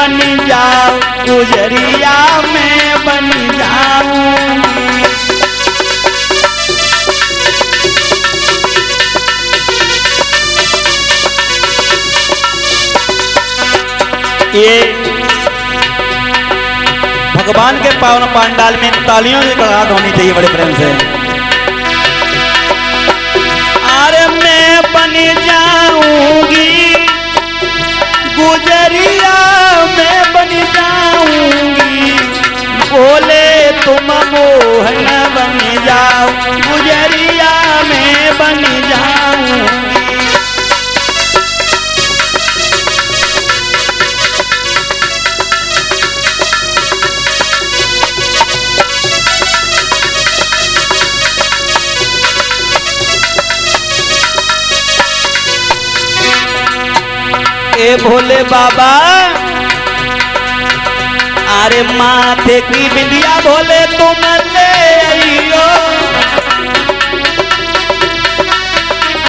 बन जाओ, गुजरिया में बन जाऊंगी। ये भगवान के पावन पांडाल में तालियों की कड़ाहट होनी चाहिए बड़े प्रेम से। अरे मैं बन जाऊंगी, गुजरिया में बन जाऊंगी, बोले तुम मोहन बन जाओ, गुजरिया में बन जाऊंगी। ए भोले बाबा, अरे माथे की बिंदिया भोले तुम ले आइयो,